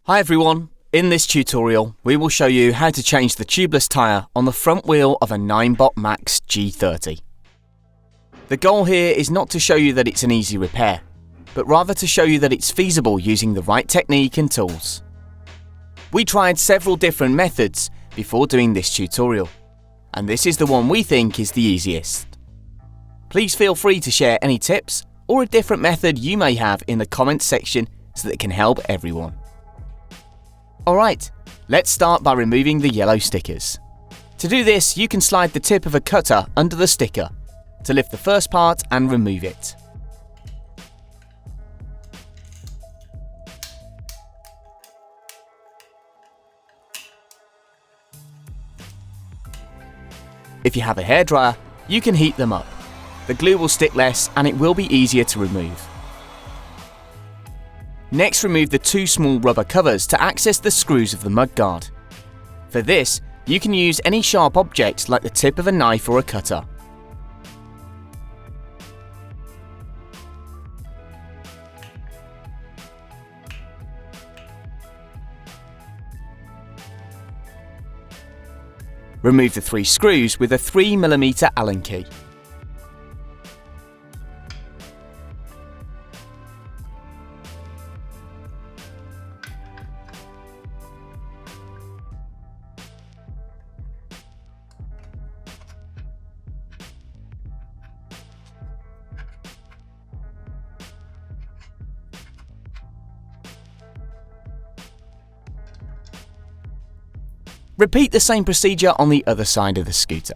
Hi everyone, in this tutorial we will show you how to change the tubeless tyre on the front wheel of a Ninebot Max G30. The goal here is not to show you that it's an easy repair, but rather to show you that it's feasible using the right technique and tools. We tried several different methods before doing this tutorial, and this is the one we think is the easiest. Please feel free to share any tips or a different method you may have in the comments section so that it can help everyone. Alright, let's start by removing the yellow stickers. To do this, you can slide the tip of a cutter under the sticker to lift the first part and remove it. If you have a hairdryer, you can heat them up. The glue will stick less and it will be easier to remove. Next, remove the two small rubber covers to access the screws of the mudguard. For this, you can use any sharp object like the tip of a knife or a cutter. Remove the three screws with a 3mm Allen key. Repeat the same procedure on the other side of the scooter.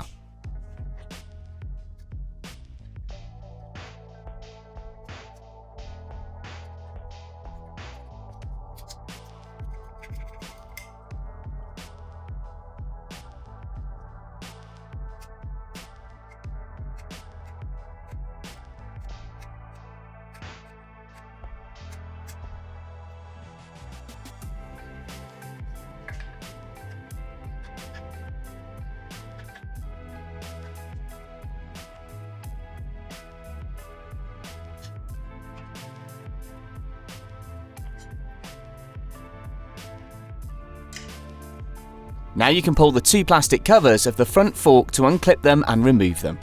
Now you can pull the two plastic covers of the front fork to unclip them and remove them.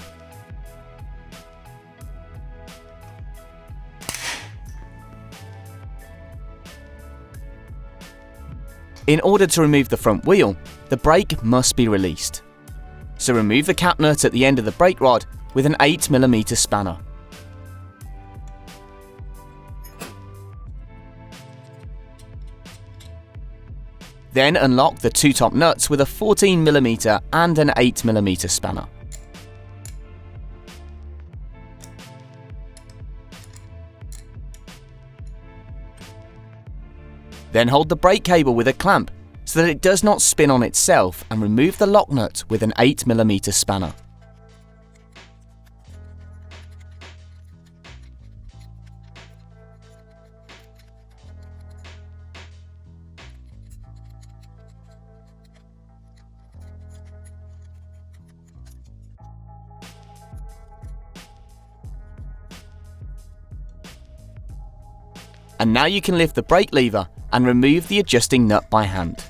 In order to remove the front wheel, the brake must be released. So remove the cap nut at the end of the brake rod with an 8mm spanner. Then unlock the two top nuts with a 14mm and an 8mm spanner. Then hold the brake cable with a clamp so that it does not spin on itself and remove the lock nut with an 8mm spanner. And now you can lift the brake lever and remove the adjusting nut by hand.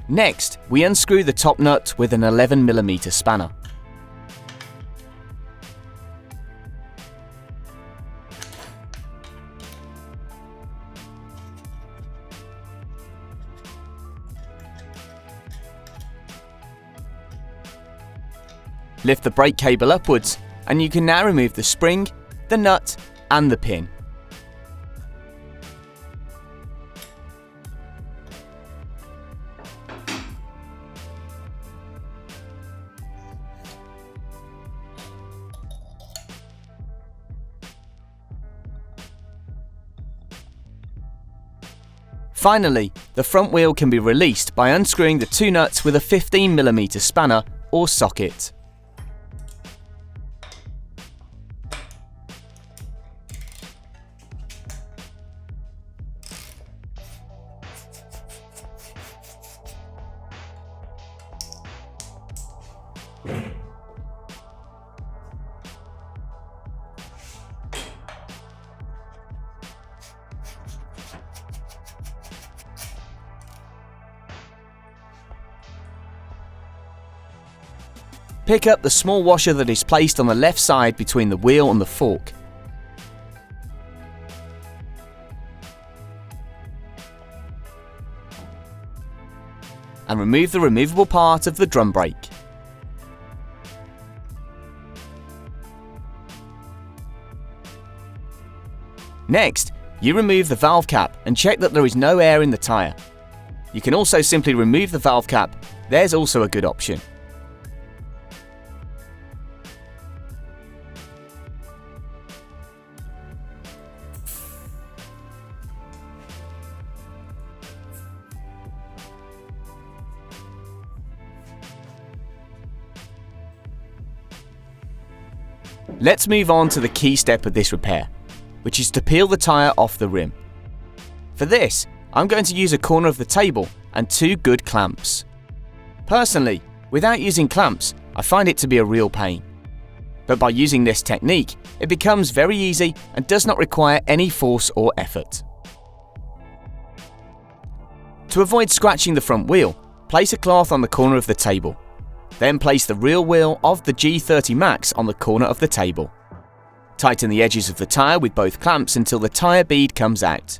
Next, we unscrew the top nut with an 11mm spanner. Lift the brake cable upwards and you can now remove the spring, the nut and the pin. Finally, the front wheel can be released by unscrewing the two nuts with a 15mm spanner or socket. Pick up the small washer that is placed on the left side between the wheel and the fork. And remove the removable part of the drum brake. Next, you remove the valve cap and check that there is no air in the tyre. You can also simply remove the valve cap. There's also a good option. Let's move on to the key step of this repair, which is to peel the tyre off the rim. For this, I'm going to use a corner of the table and 2 good clamps. Personally, without using clamps, I find it to be a real pain. But by using this technique, it becomes very easy and does not require any force or effort. To avoid scratching the front wheel, place a cloth on the corner of the table. Then place the rear wheel of the G30 Max on the corner of the table. Tighten the edges of the tyre with both clamps until the tyre bead comes out.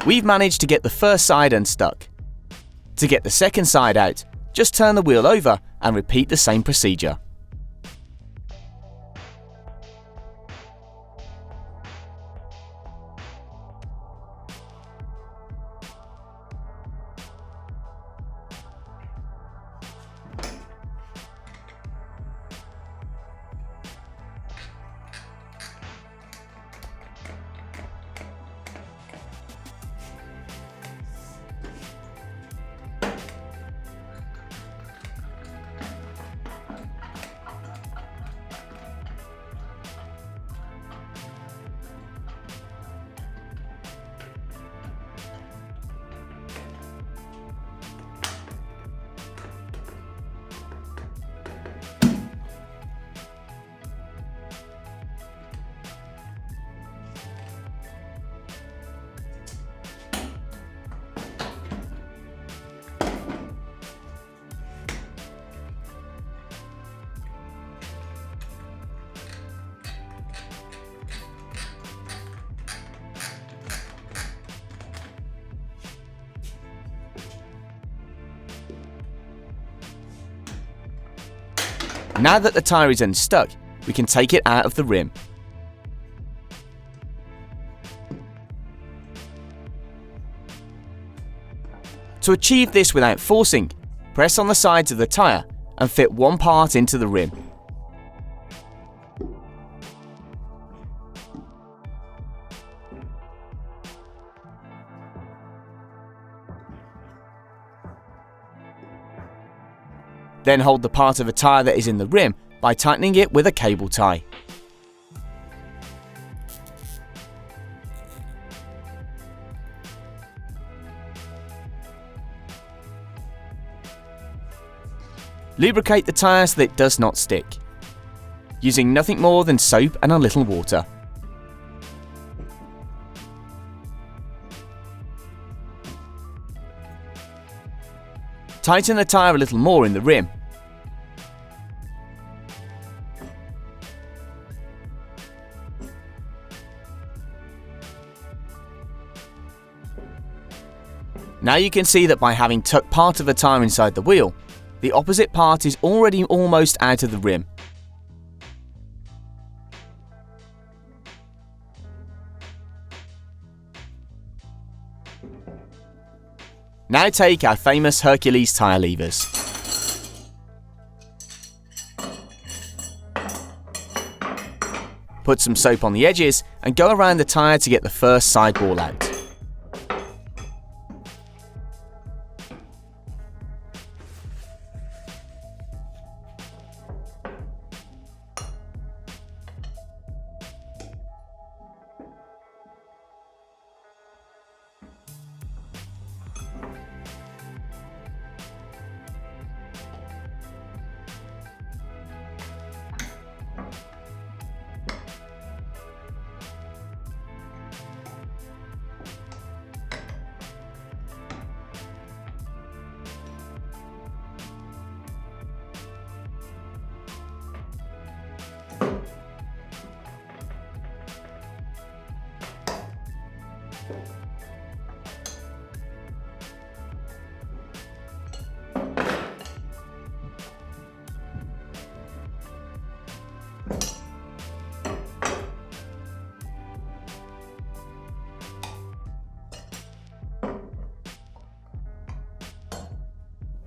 We've managed to get the first side unstuck. To get the second side out, just turn the wheel over and repeat the same procedure. Now that the tyre is unstuck, we can take it out of the rim. To achieve this without forcing, press on the sides of the tyre and fit one part into the rim. Then hold the part of a tyre that is in the rim by tightening it with a cable tie. Lubricate the tyre so that it does not stick, using nothing more than soap and a little water. Tighten the tyre a little more in the rim. Now you can see that by having tucked part of the tyre inside the wheel, the opposite part is already almost out of the rim. Now take our famous Hercules tyre levers. Put some soap on the edges and go around the tyre to get the first sidewall out.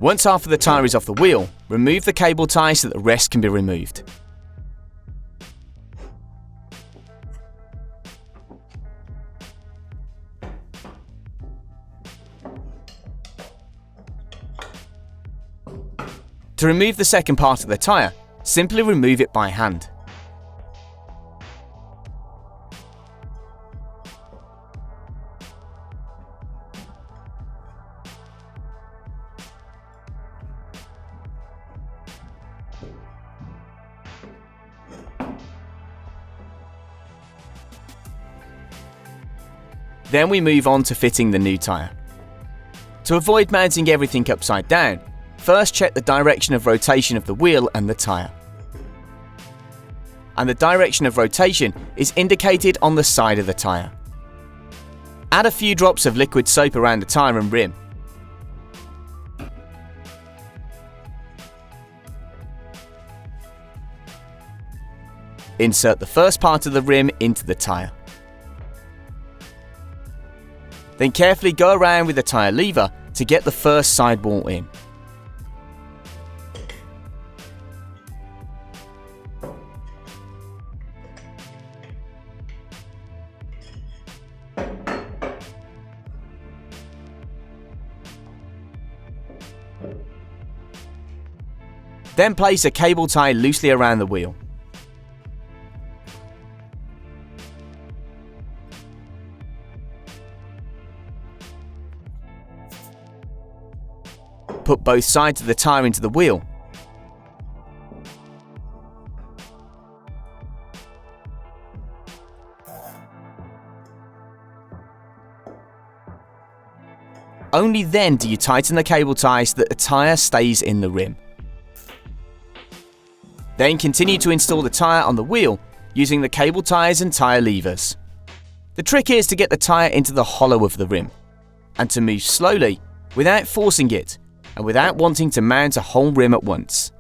Once half of the tyre is off the wheel, remove the cable tie so that the rest can be removed. To remove the second part of the tyre, simply remove it by hand. Then we move on to fitting the new tyre. To avoid mounting everything upside down, first check the direction of rotation of the wheel and the tyre. And the direction of rotation is indicated on the side of the tyre. Add a few drops of liquid soap around the tyre and rim. Insert the first part of the rim into the tyre. Then carefully go around with the tyre lever to get the first sidewall in. Then place a cable tie loosely around the wheel. Put both sides of the tyre into the wheel. Only then do you tighten the cable tie so that the tyre stays in the rim. Then continue to install the tyre on the wheel using the cable ties and tyre levers. The trick is to get the tyre into the hollow of the rim and to move slowly without forcing it and without wanting to mount a whole rim at once.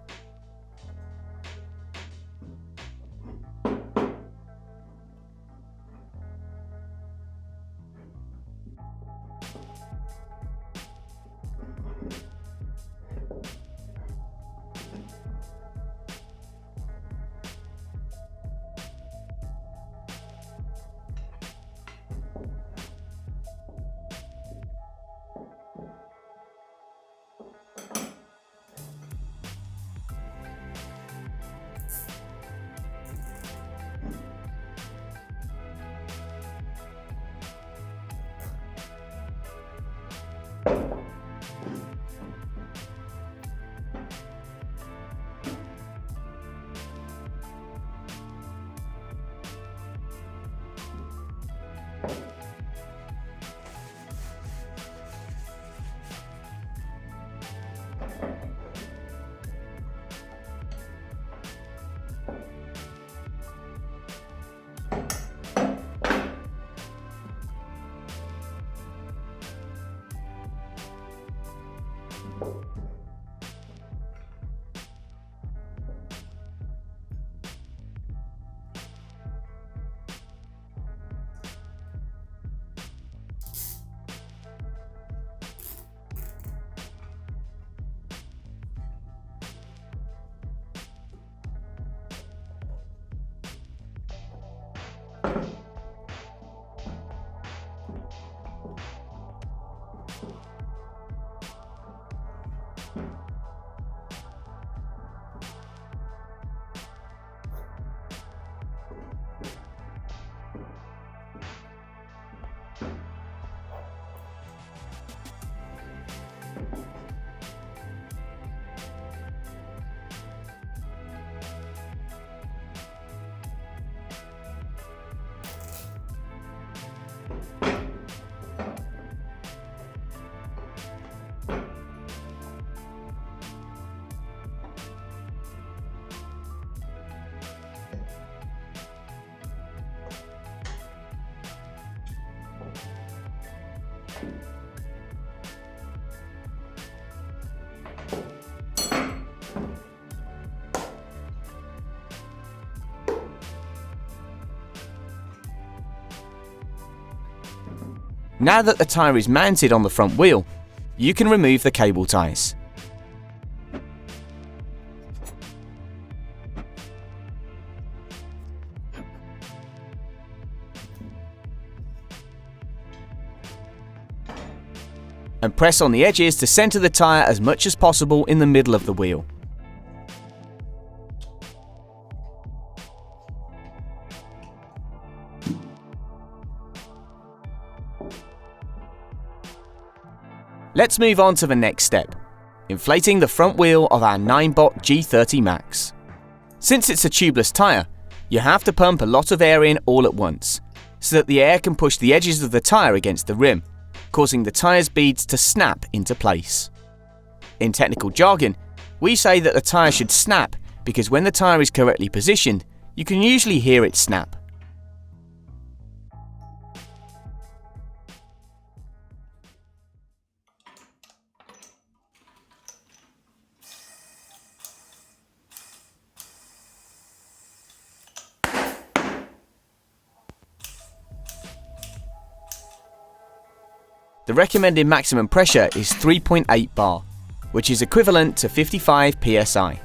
Now that the tyre is mounted on the front wheel, you can remove the cable ties. And press on the edges to centre the tyre as much as possible in the middle of the wheel. Let's move on to the next step, inflating the front wheel of our Ninebot G30 MAX. Since it's a tubeless tyre, you have to pump a lot of air in all at once, so that the air can push the edges of the tyre against the rim, causing the tyre's beads to snap into place. In technical jargon, we say that the tyre should snap because when the tyre is correctly positioned, you can usually hear it snap. The recommended maximum pressure is 3.8 bar, which is equivalent to 55 psi.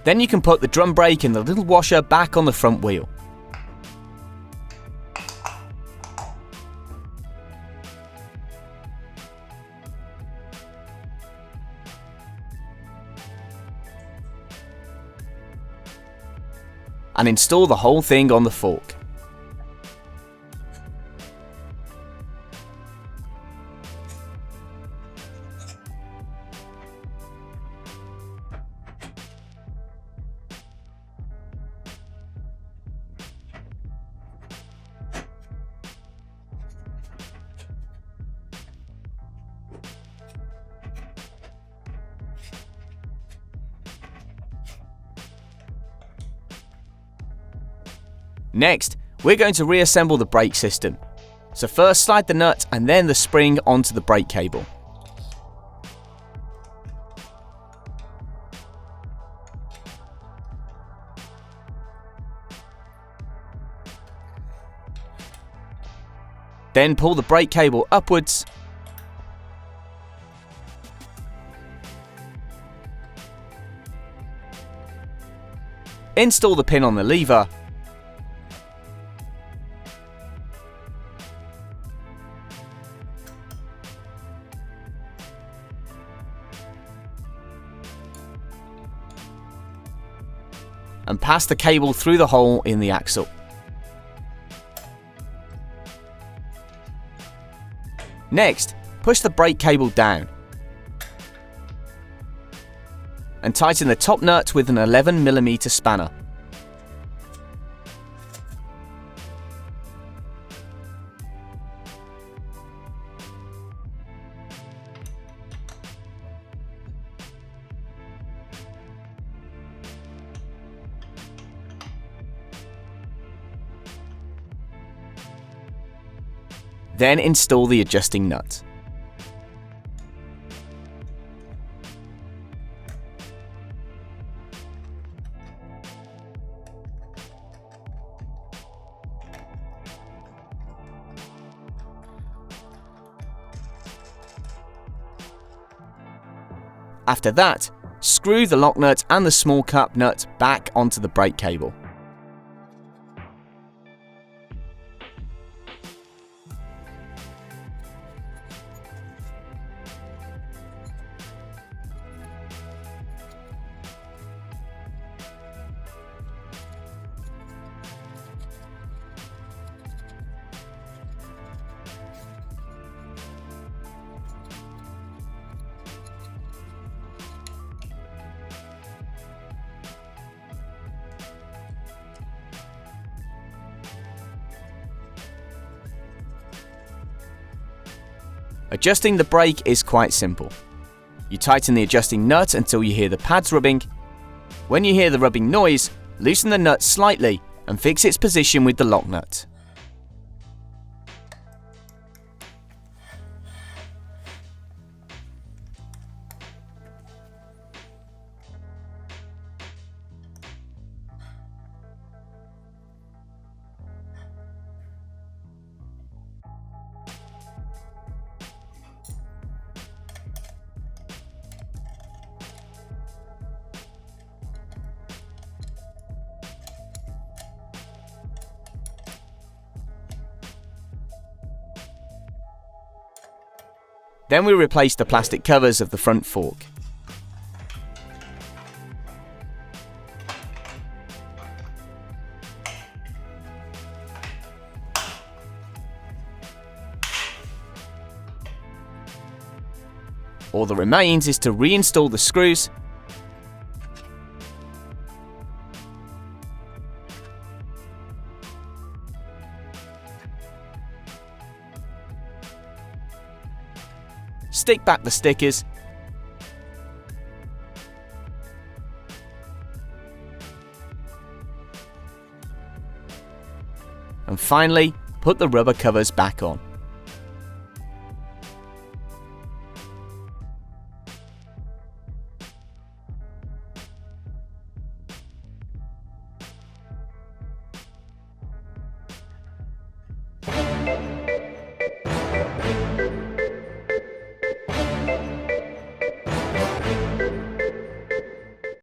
Then you can put the drum brake and the little washer back on the front wheel. And install the whole thing on the fork. Next, we're going to reassemble the brake system. So first slide the nut and then the spring onto the brake cable. Then pull the brake cable upwards . Install the pin on the lever . And pass the cable through the hole in the axle. Next, push the brake cable down and tighten the top nut with an 11mm spanner. Then install the adjusting nut. After that, screw the lock nut and the small cup nut back onto the brake cable. Adjusting the brake is quite simple. You tighten the adjusting nut until you hear the pads rubbing. When you hear the rubbing noise, loosen the nut slightly and fix its position with the lock nut. Then we replace the plastic covers of the front fork. All that remains is to reinstall the screws stick back the stickers, and finally put the rubber covers back on.